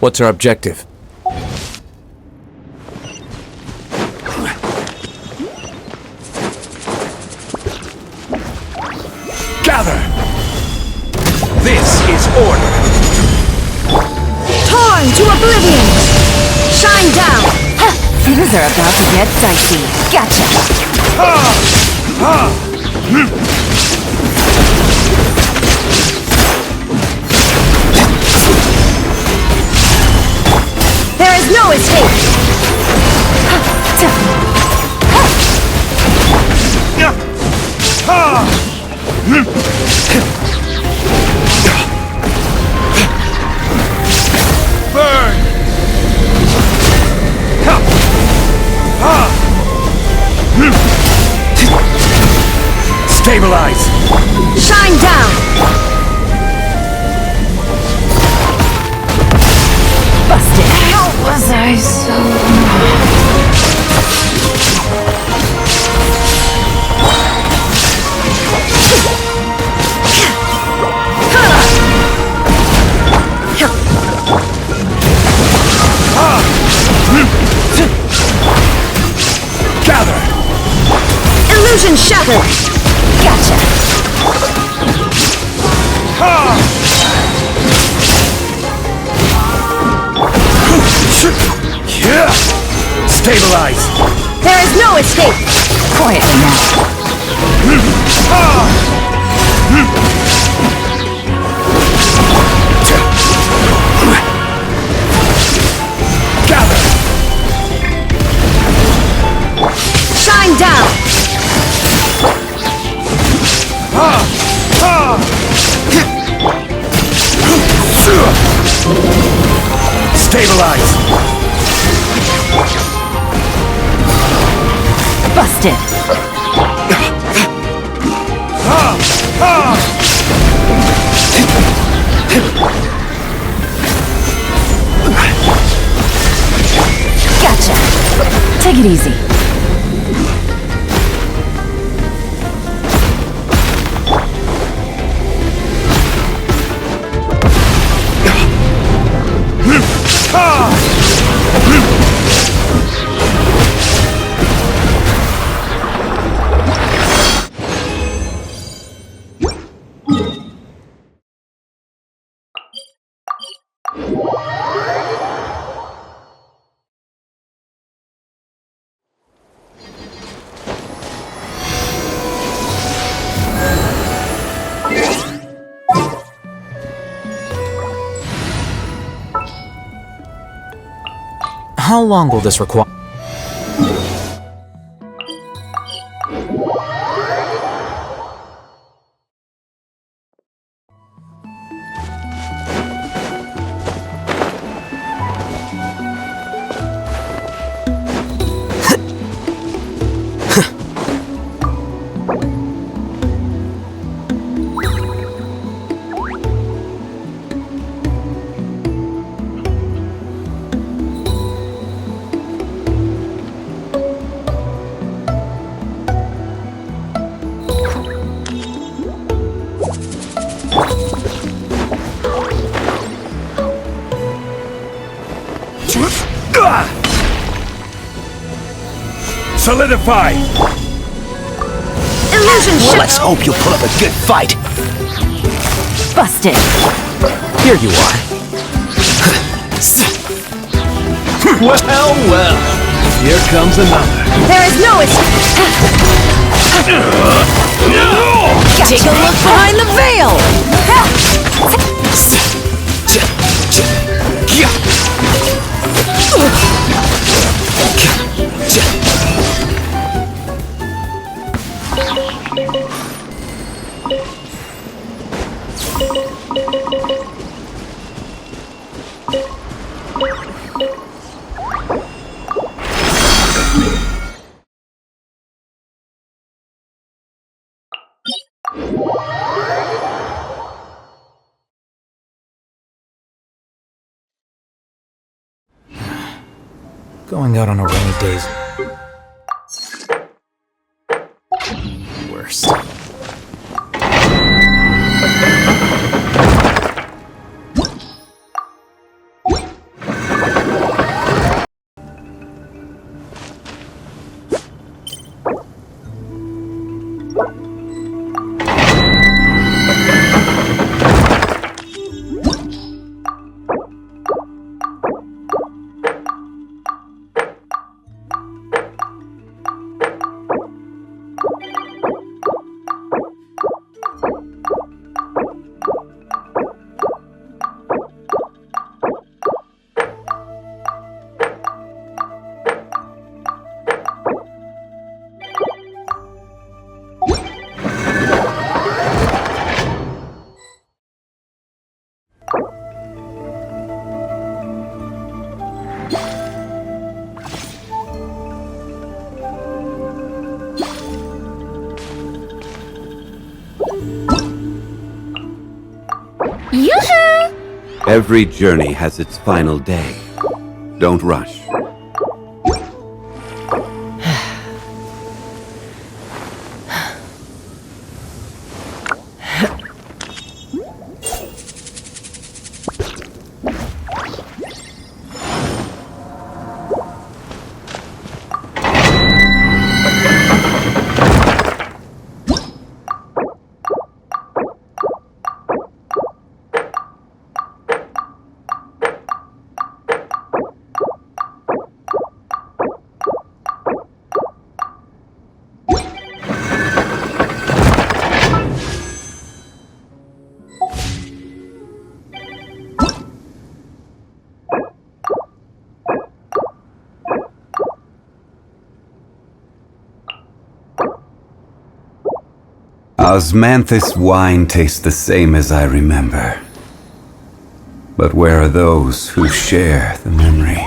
What's our objective? Gather! This is order! Torn to oblivion! Shine down! Things are about to get dicey. Gotcha! There is no escape! Burn! Stabilize! Shine down! Busted! How was I so... Gather! Illusion shattered! Gotcha! Stabilize! There is no escape! Quietly now. Gather! Shine down! Stabilize! Busted! Gotcha! Take it easy. How long will this require? Solidify! Illusion Well, let's hope you put up a good fight. Busted! Here you are. Well, here comes another. There is no escape! Take a look behind the veil! Going out on a rainy day's worst. Yoo-hoo! Every journey has its final day. Don't rush. Osmanthus wine tastes the same as I remember. But where are those who share the memory?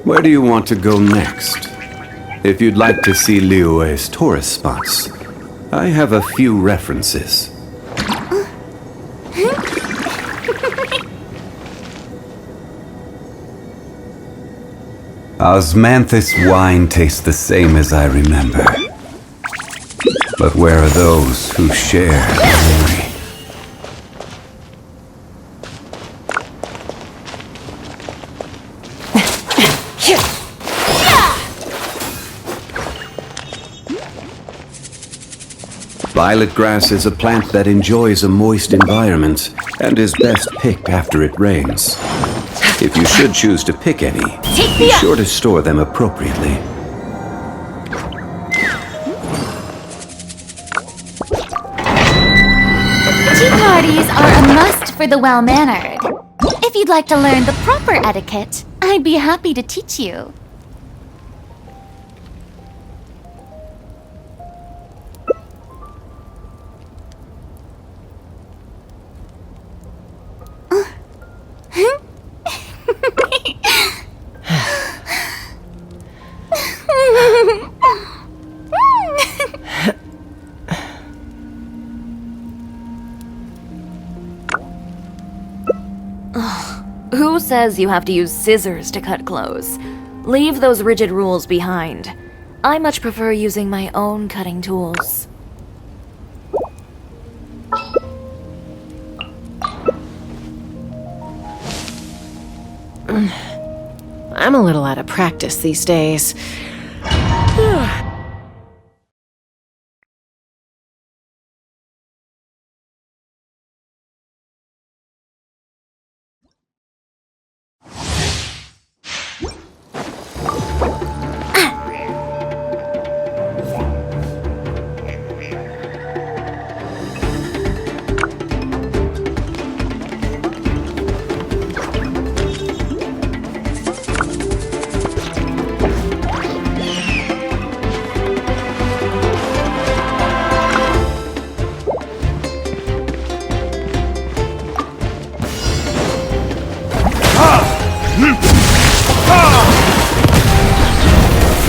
Where do you want to go next? If you'd like to see Liyue's tourist spots, I have a few references. Osmanthus wine tastes the same as I remember. But where are those who share the memory? Violet grass is a plant that enjoys a moist environment and is best picked after it rains. If you should choose to pick any, be sure to store them appropriately. Tea parties are a must for the well-mannered. If you'd like to learn the proper etiquette, I'd be happy to teach you. says you have to use scissors to cut clothes. Leave those rigid rules behind. I much prefer using my own cutting tools. I'm a little out of practice these days.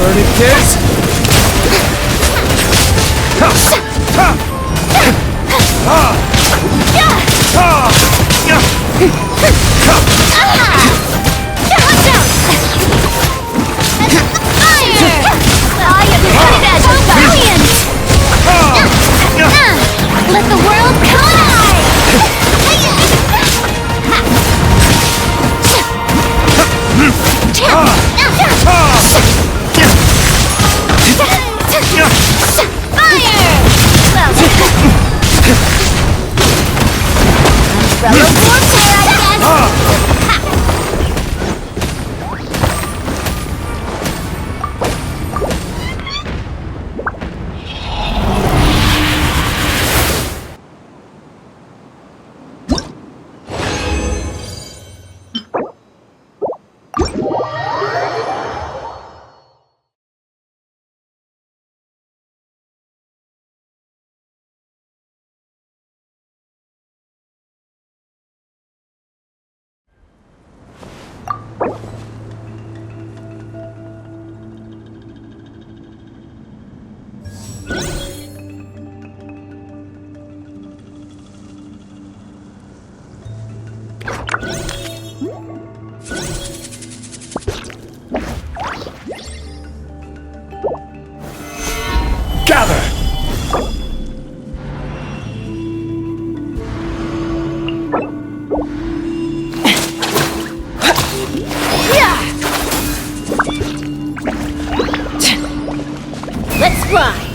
Burning kiss! Let the world collide! Gather! Let's fly!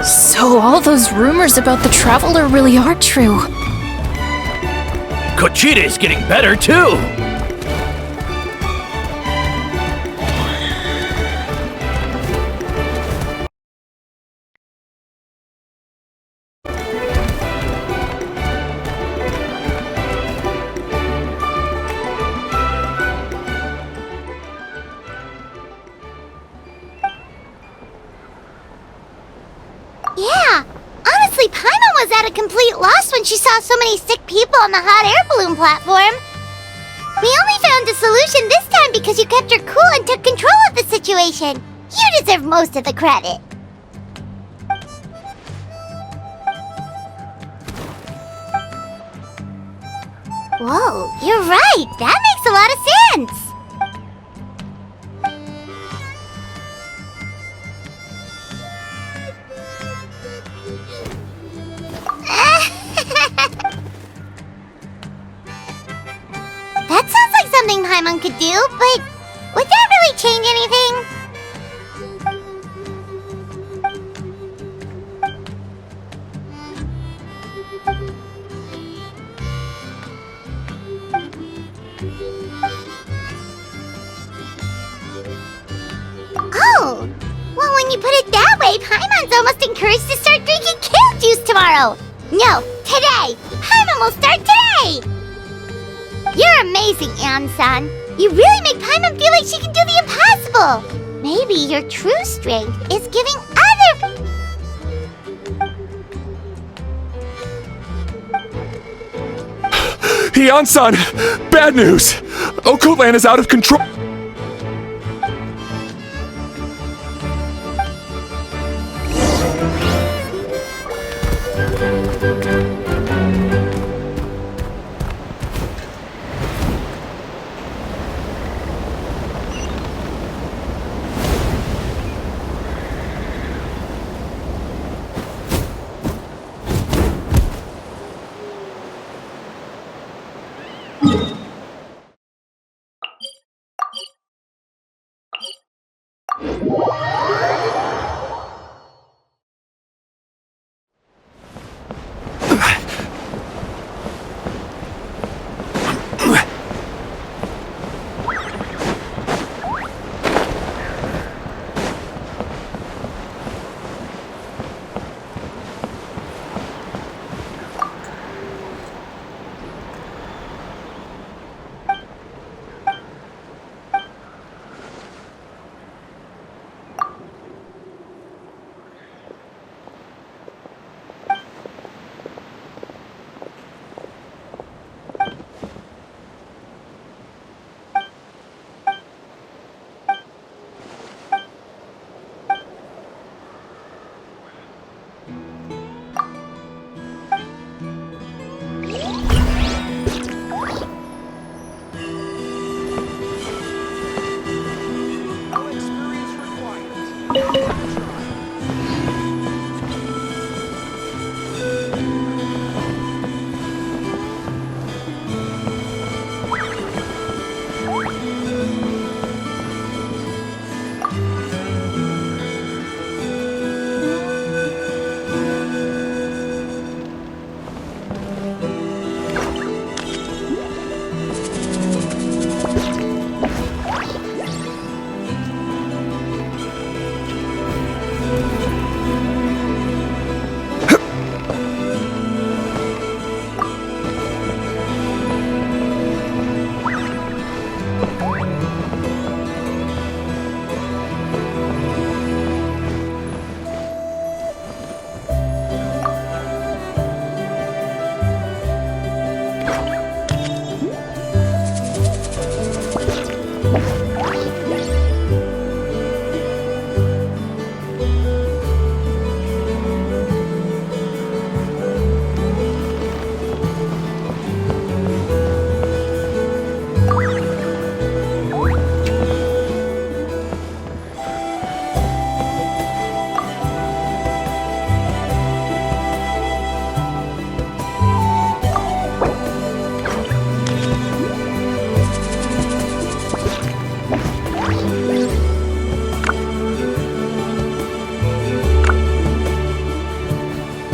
So all those rumors about the Traveler really are true. Kochita's getting better, too! Yeah. Honestly, Paimon was at a complete loss when she saw so many sick people on the hot air balloon platform. We only found a solution this time because you kept your cool and took control of the situation. You deserve most of the credit. Whoa, you're right. That makes a lot of sense. That sounds like something Paimon could do, but would that really change anything? Oh, well, when you put it that way, Paimon's almost encouraged to start drinking kale juice tomorrow. No, today. Paimon will start today. You're amazing, Ann-san. You really make Paimon feel like she can do the impossible. Maybe your true strength is giving other... Heian-san! Bad news! Okoland is out of control!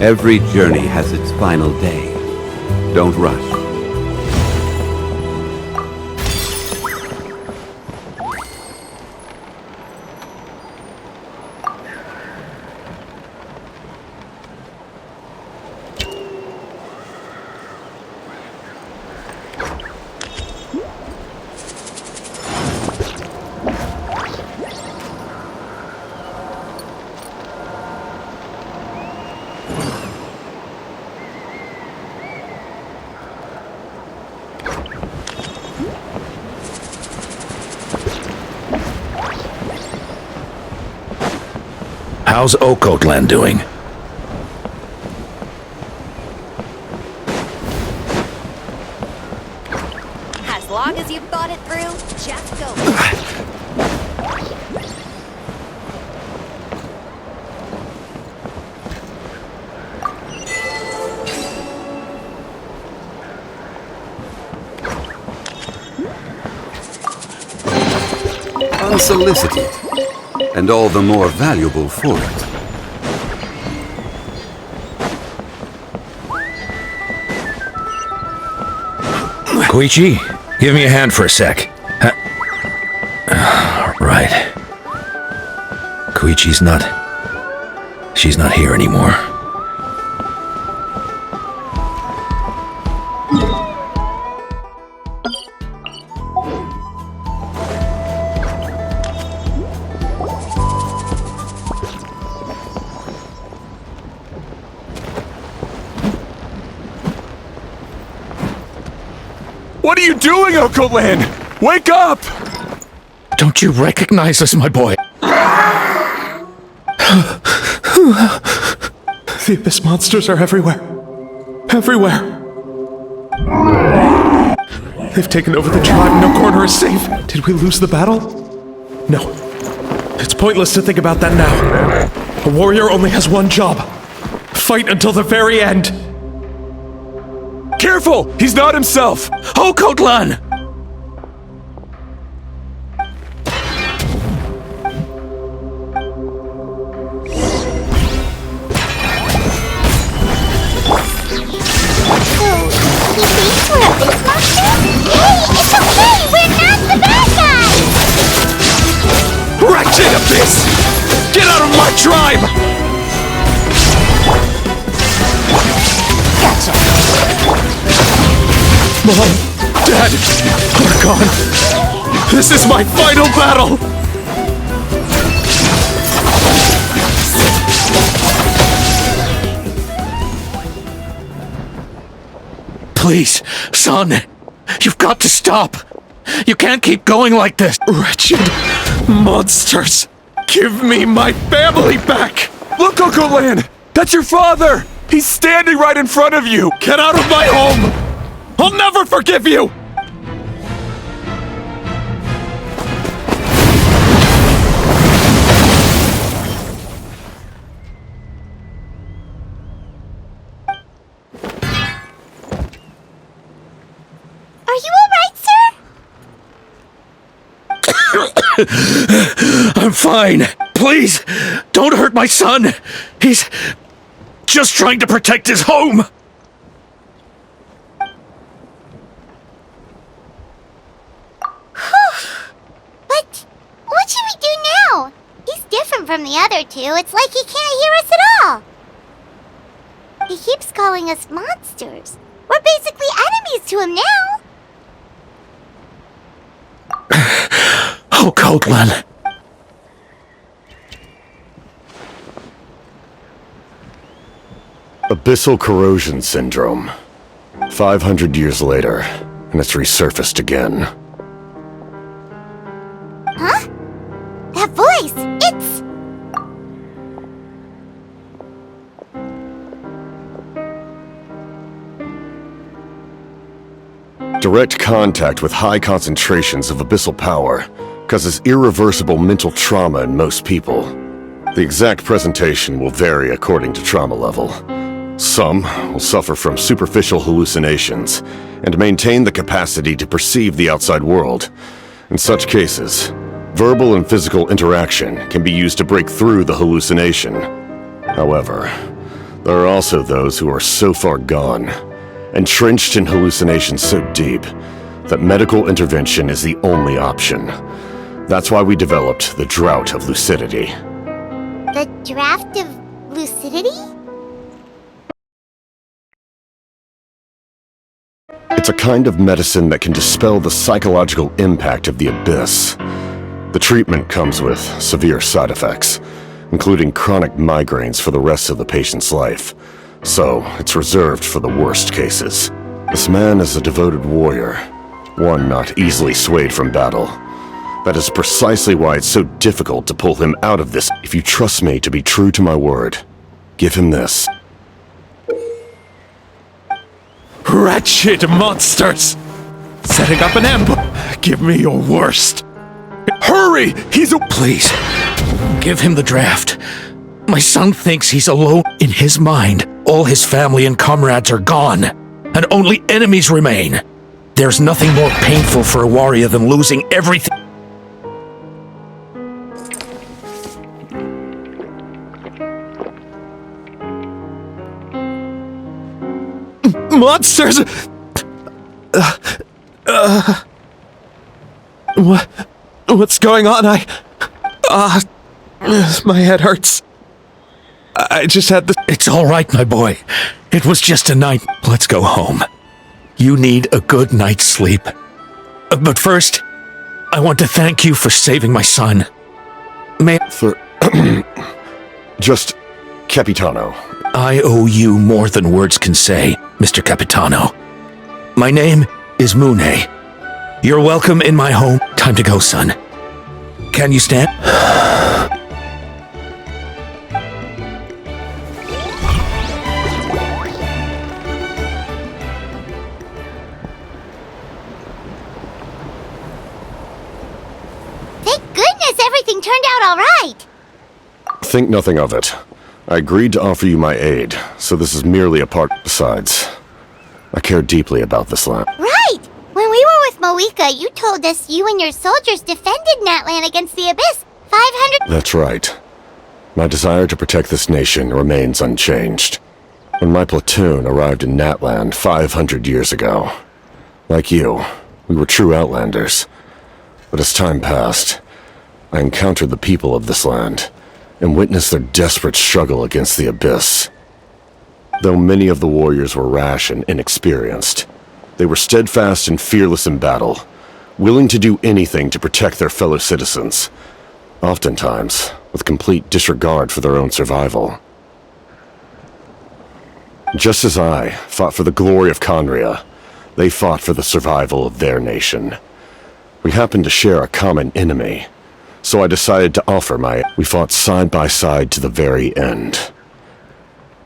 Every journey has its final day. Don't rush. How's Okotlan doing? As long as you've thought it through, just go. Unsolicited, and all the more valuable for it. Koichi, give me a hand for a sec. Right. Koichi's not... She's not here anymore. What are you doing, Okotlan? Wake up! Don't you recognize us, my boy? The Abyss monsters are everywhere. Everywhere. They've taken over the tribe. No corner is safe. Did we lose the battle? No. It's pointless to think about that now. A warrior only has one job. Fight until the very end. Careful! He's not himself! Okotlan! He thinks we're Abyss monsters? Hey, it's okay! We're not the bad guys! Wretched Abyss! Get out of my tribe! Gotcha! Mom, Dad, are gone. This is my final battle! Please, son, you've got to stop. You can't keep going like this. Wretched monsters! Give me my family back! Look, Okotlan! That's your father! He's standing right in front of you! Get out of my home! I'll never forgive you! Are you alright, sir? I'm fine. Please, don't hurt my son. He's just trying to protect his home. But what should we do now? He's different from the other two. It's like he can't hear us at all. He keeps calling us monsters. We're basically enemies to him now. Okotlan. Abyssal corrosion syndrome. 500 years later, and it's resurfaced again. Huh? That voice! It's... Direct contact with high concentrations of abyssal power causes irreversible mental trauma in most people. The exact presentation will vary according to trauma level. Some will suffer from superficial hallucinations and maintain the capacity to perceive the outside world. In such cases, verbal and physical interaction can be used to break through the hallucination. However, there are also those who are so far gone, entrenched in hallucinations so deep, that medical intervention is the only option. That's why we developed the Drought of Lucidity. The Draft of Lucidity? It's a kind of medicine that can dispel the psychological impact of the abyss. The treatment comes with severe side effects, including chronic migraines for the rest of the patient's life. So, it's reserved for the worst cases. This man is a devoted warrior, one not easily swayed from battle. That is precisely why it's so difficult to pull him out of this. If you trust me to be true to my word, give him this. Wretched monsters! Setting up an ambush! Give me your worst! Hurry! He's a— Please, give him the draft. My son thinks he's alone. In his mind, all his family and comrades are gone, and only enemies remain. There's nothing more painful for a warrior than losing everything. Monsters! What's going on? My head hurts. I just had the— It's all right, my boy. It was just a night. Let's go home. You need a good night's sleep. But first, I want to thank you for saving my son. Just Capitano. I owe you more than words can say, Mr. Capitano. My name is Mune. You're welcome in my home. Time to go, son. Can you stand? Thank goodness everything turned out all right. Think nothing of it. I agreed to offer you my aid, so this is merely a part. Besides, I care deeply about this land. Right! When we were with Moika, you told us you and your soldiers defended Natlan against the Abyss. 500— That's right. My desire to protect this nation remains unchanged. When my platoon arrived in Natlan 500 years ago, like you, we were true outlanders. But as time passed, I encountered the people of this land and witnessed their desperate struggle against the Abyss. Though many of the warriors were rash and inexperienced, they were steadfast and fearless in battle, willing to do anything to protect their fellow citizens, oftentimes with complete disregard for their own survival. Just as I fought for the glory of Kurnia, they fought for the survival of their nation. We happened to share a common enemy, so I decided to offer my— We fought side by side to the very end.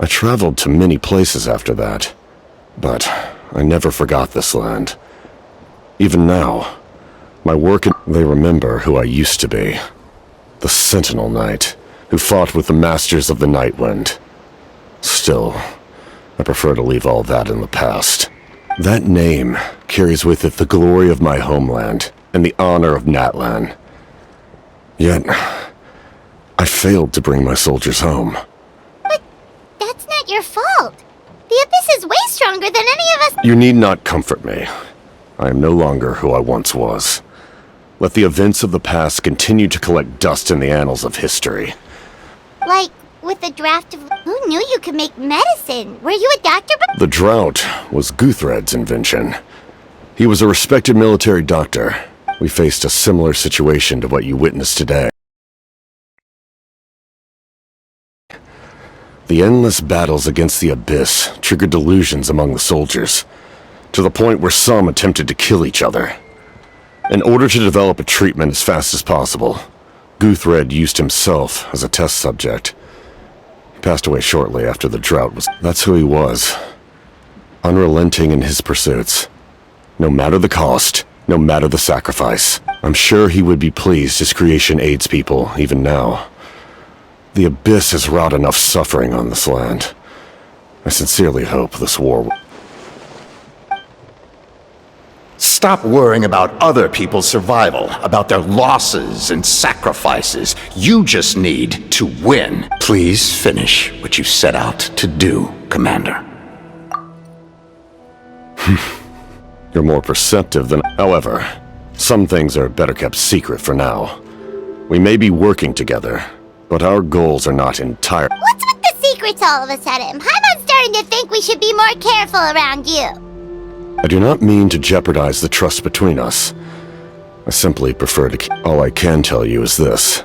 I traveled to many places after that, but I never forgot this land. Even now, my work— They remember who I used to be. The Sentinel Knight, who fought with the Masters of the Nightwind. Still, I prefer to leave all that in the past. That name carries with it the glory of my homeland and the honor of Natlan. Yet, I failed to bring my soldiers home. But that's not your fault. The Abyss is way stronger than any of us— You need not comfort me. I am no longer who I once was. Let the events of the past continue to collect dust in the annals of history. Like, with the draft of— Who knew you could make medicine? Were you a doctor? The drought was Guthred's invention. He was a respected military doctor. We faced a similar situation to what you witnessed today. The endless battles against the Abyss triggered delusions among the soldiers, to the point where some attempted to kill each other. In order to develop a treatment as fast as possible, Guthred used himself as a test subject. He passed away shortly after the drought was— That's who he was. Unrelenting in his pursuits. No matter the cost, no matter the sacrifice. I'm sure he would be pleased his creation aids people, even now. The Abyss has wrought enough suffering on this land. I sincerely hope this war— Stop worrying about other people's survival, about their losses and sacrifices. You just need to win. Please finish what you set out to do, Commander. You're more perceptive than— However, some things are better kept secret for now. We may be working together, but our goals are not entire— What's with the secrets all of a sudden? I'm starting to think we should be more careful around you. I do not mean to jeopardize the trust between us. I simply prefer to keep— All I can tell you is this.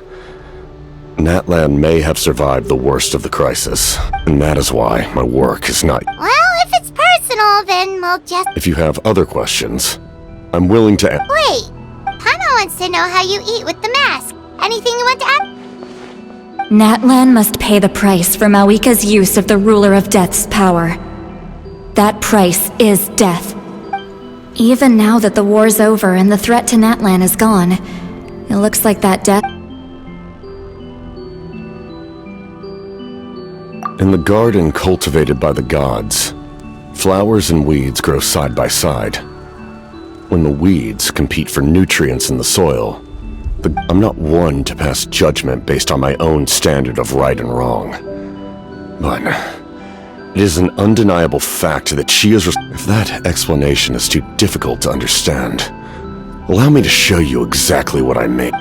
Natlan may have survived the worst of the crisis, and that is why my work is not— Well, if it's personal, then we'll just— If you have other questions, I'm willing to— Wait, Paimon wants to know how you eat with the mask. Anything you want to add? Natlan must pay the price for Mawika's use of the Ruler of Death's power. That price is death. Even now that the war's over and the threat to Natlan is gone, it looks like that death... In the garden cultivated by the gods, flowers and weeds grow side by side. When the weeds compete for nutrients in the soil, I'm not one to pass judgment based on my own standard of right and wrong. But it is an undeniable fact that she is... If that explanation is too difficult to understand, allow me to show you exactly what I mean.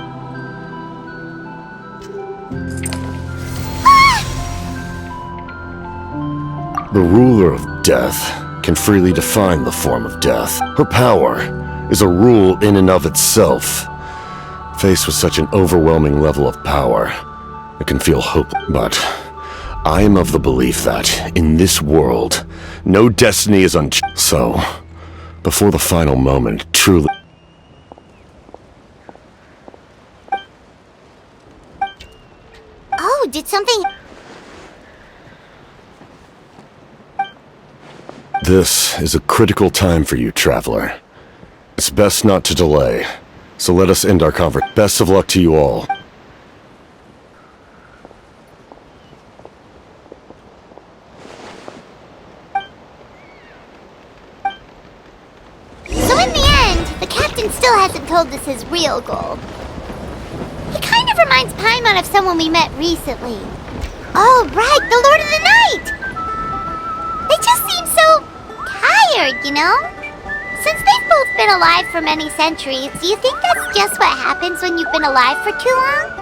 The ruler of death can freely define the form of death. Her power is a rule in and of itself. Faced with such an overwhelming level of power, it can feel hopeless. But I am of the belief that, in this world, no destiny is So, before the final moment, truly... Oh, did something... This is a critical time for you, Traveler. It's best not to delay, so let us end our conversation. Best of luck to you all. So in the end, the captain still hasn't told us his real goal. He kind of reminds Paimon of someone we met recently. Oh, right, the Lord of the Night! They just seem so... tired, you know? Since they've both been alive for many centuries, do you think that's just what happens when you've been alive for too long?